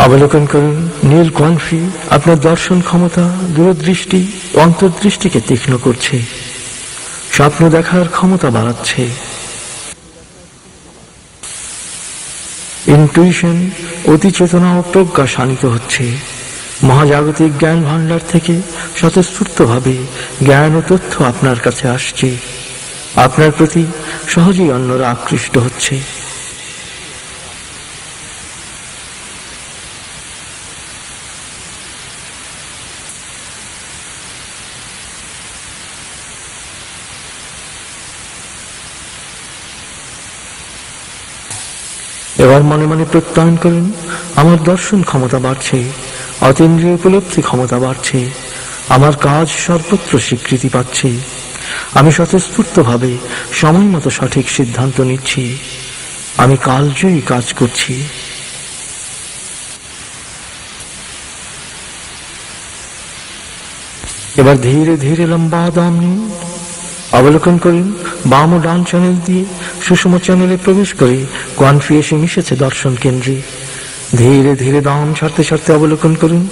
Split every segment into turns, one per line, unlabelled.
অবলোকন করুন নীল কোয়ানফি আপনার দর্শন ক্ষমতা, দূরদৃষ্টি, অন্তর্দৃষ্টিকে তীক্ষ্ণ করছে, স্বপ্ন দেখার ক্ষমতা বাড়াচ্ছে। ইনটুইশন, অতি চেতনা ও প্রজ্ঞা শানিত হচ্ছে। মহাজাগতিক জ্ঞান ভাণ্ডার থেকে স্বতঃস্ফূর্তভাবে জ্ঞান ও তথ্য আপনার কাছে আসছে। আপনার প্রতি সহজেই অন্যরা আকৃষ্ট হচ্ছে। এবার মনে মনে প্রত্যয়ন করুন, আমার দর্শন ক্ষমতা বাড়ছে, অতীন্দ্রিয় উপলব্ধি ক্ষমতা বাড়ছে, আমার কাজ সর্বত্র স্বীকৃতি পাচ্ছে, আমি স্বতঃস্ফূর্তভাবে সময় মতো সঠিক সিদ্ধান্ত নিচ্ছি, আমি কালজয়ী কাজ করছি। এবার ধীরে ধীরে লম্বা দম নিন। অবলোকন করুন বাম ও ডান চ্যানেল দিয়ে সুষম চ্যানেলে প্রবেশ করে কোয়ানফি এসে মিশেছে দর্শন কেন্দ্রে। ধীরে ধীরে দম ছাড়তে ছাড়তে অবলোকন করুন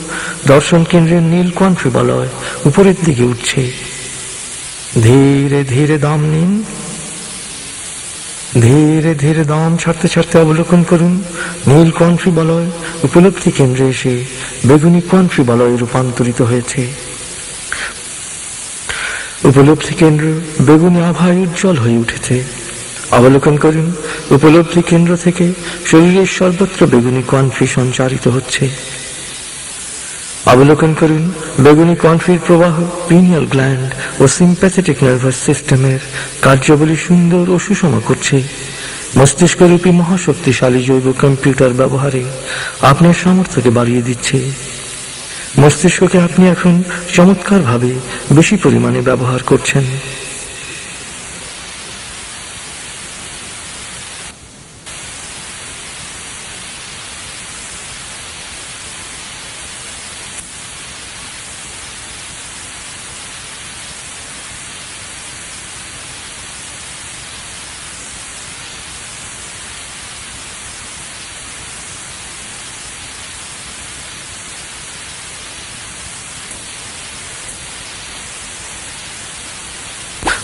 দর্শন কেন্দ্রের নীল কোয়ানফি বলয় উপরের দিকে উঠছে। ধীরে ধীরে দম নিন। ধীরে ধীরে দম ছাড়তে ছাড়তে অবলোকন করুন নীল কোয়ানফি বলয় উপলব্ধি কেন্দ্রে এসে বেগুনি কোয়ানফি বলয়ে রূপান্তরিত হয়েছে। উপলব্ধি কেন্দ্র বেগুনি আভায় উজ্জ্বল হয়ে উঠেছে। অবলোকন করুন উপলব্ধি কেন্দ্র থেকে শরীরের সর্বত্র বেগুনি কোয়ানফি সঞ্চারিত হচ্ছে। অবলোকন করুন বেগুনি কোয়ানফির প্রবাহ পিনিয়াল গ্ল্যান্ড ও সিম্প্যাথেটিক নার্ভাস সিস্টেমের কার্যাবলী সুন্দর ও সুষম করছে। মস্তিষ্করূপী মহাশক্তিশালী জৈব কম্পিউটার ব্যবহারে আপনার সামর্থ্যকে বাড়িয়ে দিচ্ছে। মস্তিষ্ককে আপনি এখন চমৎকারভাবে বেশি পরিমাণে ব্যবহার করছেন।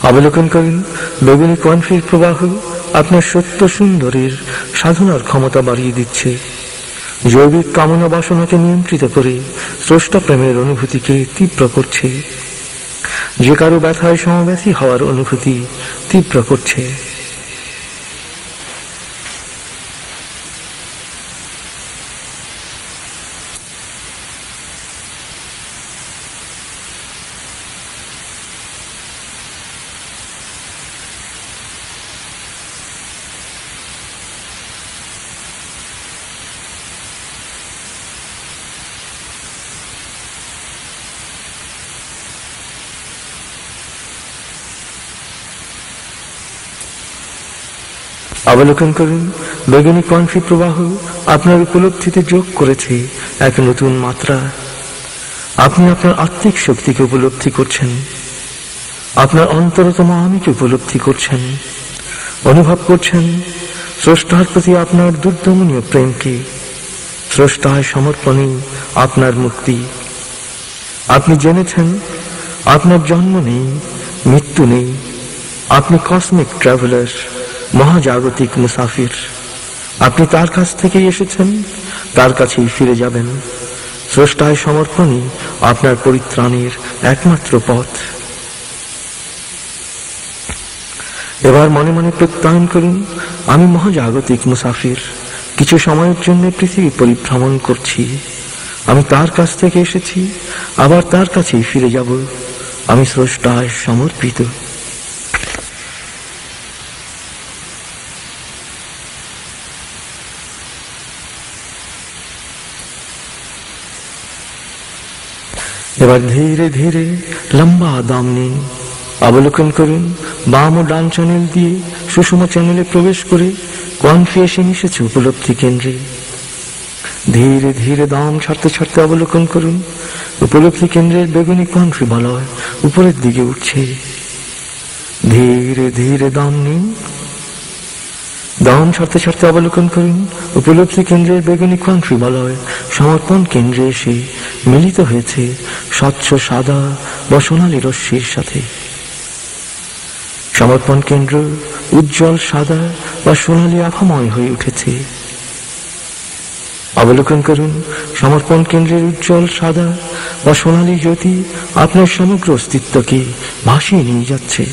অবলোকন করুন বেগুনি কোয়ানফির প্রবাহ আপনার সত্য সুন্দরের সাধনার ক্ষমতা বাড়িয়ে দিচ্ছে। জৈবিক কামনা বাসনাকে নিয়ন্ত্রিত করে স্রষ্টা প্রেমের অনুভূতিকে তীব্র করছে। যে কারো ব্যথায় সমব্যথী হওয়ার অনুভূতি তীব্র করছে। অবলোকন করুন বেগুনি কোয়ানফি প্রবাহ আপনার উপলব্ধিতে যোগ করেছে এক নতুন মাত্রা। আপনি আপনার আত্মিক শক্তিকে উপলব্ধি করছেন, আপনার অন্তরতম আমিকে উপলব্ধি করছেন, অনুভব করছেন স্রষ্টার প্রতি আপনার দুর্দমনীয় প্রেমকে। স্রষ্টায় সমর্পণই আপনার মুক্তি। আপনি জেনেছেন আপনার জন্ম নেই, মৃত্যু নেই, আপনি কসমিক ট্রাভেলার, মহাজাগতিক মুসাফির। আপনি তার কাছ থেকেই এসেছেন, তার কাছেই ফিরে যাবেন। স্রষ্টায় সমর্পণই আপনার পরিত্রাণের একমাত্র পথ। এবার মনে মনে প্রত্যয়ন করুন, আমি মহাজাগতিক মুসাফির, কিছু সময়ের জন্য পৃথিবী পরিভ্রমণ করছি। আমি তার কাছ থেকে এসেছি, আবার তার কাছেই ফিরে যাব। আমি স্রষ্টায় সমর্পিত। এবার ধীরে ধীরে লম্বা দম নিন। অবলোকন করুন বাম ও ডান চ্যানেল দিয়ে সুষম চ্যানেলে প্রবেশ করে কোয়ানফি এসে মিশেছে উপলব্ধি কেন্দ্রে। ধীরে ধীরে দম ছাড়তে ছাড়তে অবলোকন করুন উপলব্ধি কেন্দ্রের বেগুনি কোয়ানফি বলয় উপরের দিকে উঠছে। ধীরে ধীরে দম নিন। দম ছাড়তে ছাড়তে অবলোকন করুন উপলব্ধি কেন্দ্রের বেগুনি কণ্ঠী বলয় সমর্পণ কেন্দ্রে এসে মিলিত হয়েছে স্বচ্ছ সাদা বা সোনালী রশ্মির সাথে। সমর্পণ কেন্দ্র উজ্জ্বল সাদা বা সোনালী আভাময় হয়ে উঠেছে। অবলোকন করুন সমর্পণ কেন্দ্রের উজ্জ্বল সাদা বা সোনালী জ্যোতি আপনার সমগ্র অস্তিত্বকে ভাসিয়ে নিয়ে যাচ্ছে।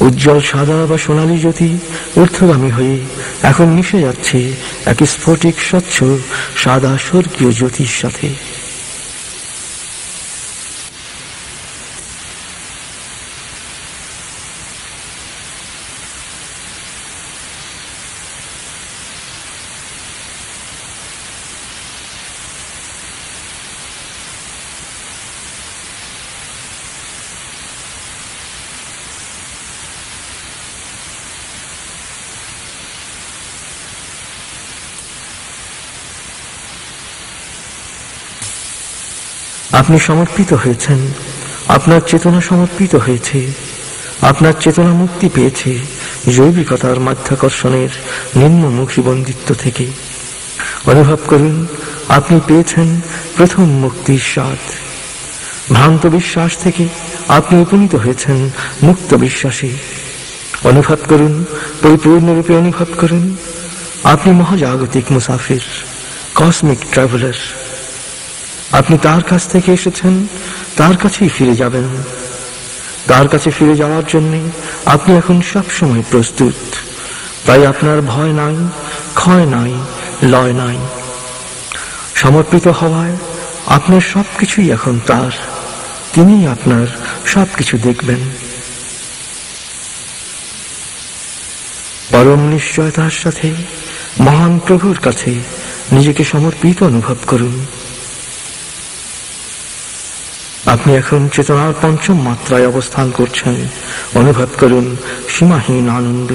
উজ্জ্বল সাদা বা সোনালী জ্যোতি ঊর্ধ্বগামী হয়ে এখন মিশে যাচ্ছে এক স্ফটিক স্বচ্ছ সাদা স্বর্গীয় জ্যোতির সাথে। আপনি সমর্পিত হয়েছেন, আপনার চেতনা সমর্পিত হয়েছে, আপনার চেতনা মুক্তি পেয়েছে জৈবিকতার মাধ্যাকর্ষণের নিম্নমুখী বন্দিত্ব থেকে। অনুভব করুন আপনি পেয়েছেন প্রথম মুক্তির স্বাদ। ভ্রান্ত বিশ্বাস থেকে আপনি উপনীত হয়েছেন মুক্ত বিশ্বাসে। অনুভব করুন, পরিপূর্ণরূপে অনুভব করুন আপনি মহাজাগতিক মুসাফির, কসমিক ট্রাভেলার। আপনি তার কাছ থেকে এসেছেন, তার কাছেই ফিরে যাবেন। তার কাছে ফিরে যাওয়ার জন্য আপনি এখন সবসময় প্রস্তুত। তাই আপনার ভয় নাই, ক্ষয় নাই, লয় নাই। সমর্পিত হওয়ায় আপনার সবকিছুই এখন তার। তিনিই আপনার সবকিছু দেখবেন। পরম নিশ্চয়তার সাথে মহান প্রভুর কাছে নিজেকে সমর্পিত অনুভব করুন। আপনি এখন চেতনার পঞ্চম মাত্রায় অবস্থান করছেন। অনুভব করুন সীমাহীন আনন্দ।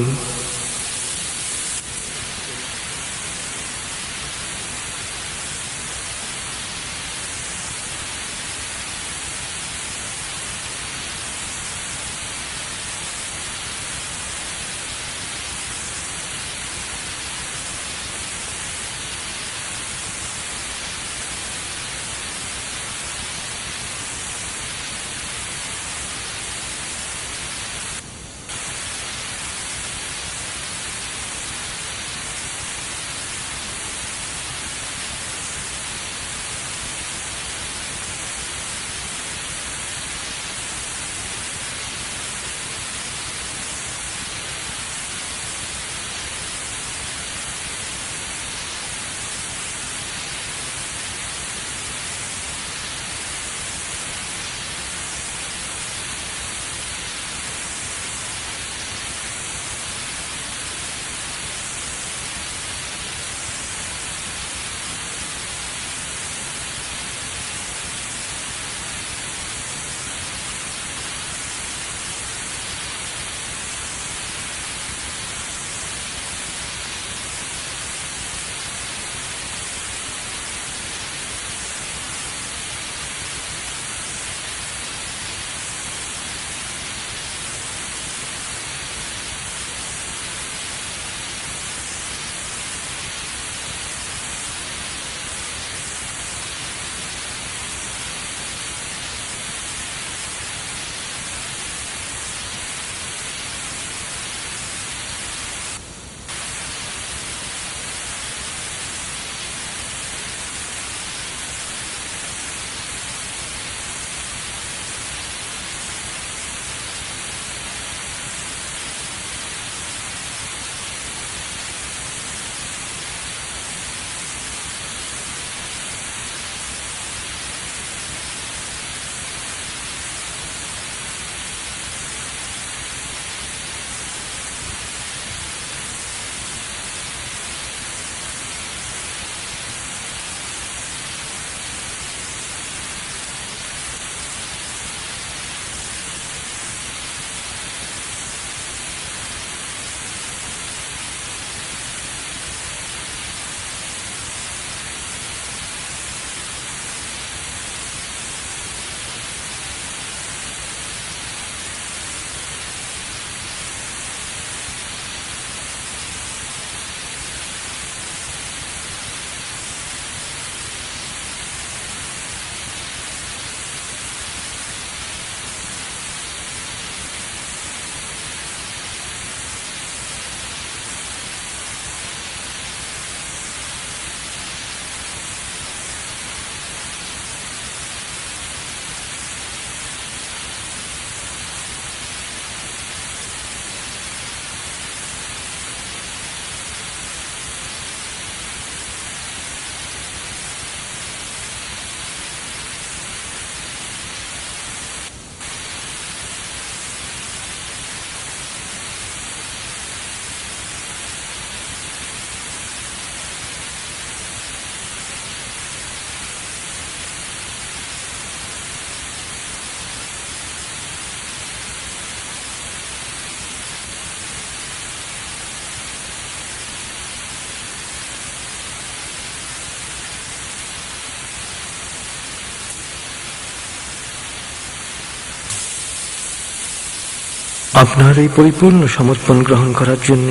আপনার এই পরিপূর্ণ সমর্পণ গ্রহণ করার জন্য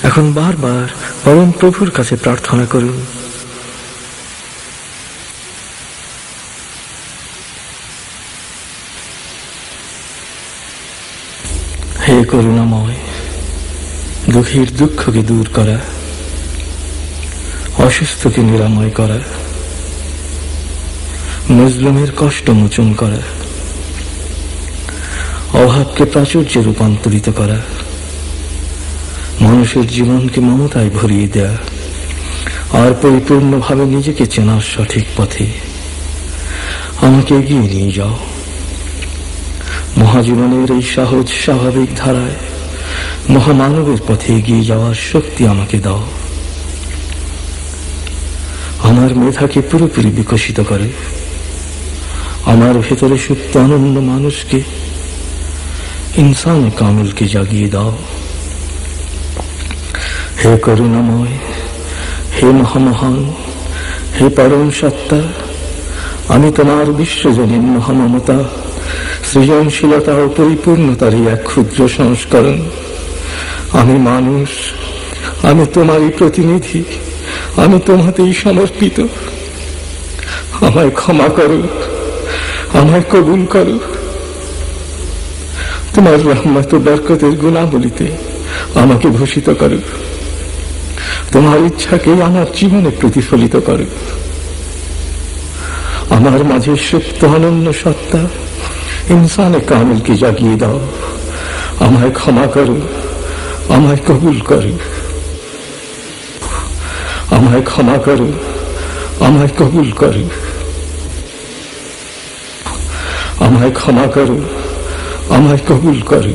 এখন বারবার পরম প্রভুর কাছে প্রার্থনা করুন। হে করুণাময়, দুঃখীর দুঃখকে দূর করা, অসুস্থকে নিরাময় করা, মজলুমের কষ্ট মোচন করা, অভাবকে প্রাচুর্যে রূপান্তরিত করা, মানুষের জীবনকে মমতায় ভরিয়ে দেয়া, আর পরিপূর্ণভাবে নিজেকে চেনার সঠিক পথে আমাকে এগিয়ে নিয়ে যাও। মহাজীবনের এই সহজ স্বাভাবিক ধারায় মহামানবের পথে এগিয়ে যাওয়ার শক্তি আমাকে দাও। আমার মেধাকে পুরোপুরি বিকশিত করে, আমার ভেতরে সুপ্ত অনন্য মানুষকে, ইনসানে কামিলকে জাগিয়ে দাও। হে করুণাময়, হে মহামহান, হে পরম সত্তা, আমি তোমার বিশ্বজনীন মহামমতা, সৃজনশীলতা ও পরিপূর্ণতার এক ক্ষুদ্র সংস্করণ। আমি মানুষ, আমি তোমারই প্রতিনিধি, আমি তোমাতেই সমর্পিত। আমায় ক্ষমা করো, আমায় কবুল করো। তোমার রহমত ও বরকতের গুণাবলীতে আমাকে ভূষিত করো। তোমার ইচ্ছাকে আমার জীবনে প্রতিফলিত করো। আমার মাঝে সুপ্ত অনন্য সত্তা ইনসানে কামিলকে জাগিয়ে দাও। আমায় ক্ষমা করো, আমায় কবুল করো। আমায় ক্ষমা করো, আমায় কবুল করো। আমায় ক্ষমা করো, আমায় কবুল করো।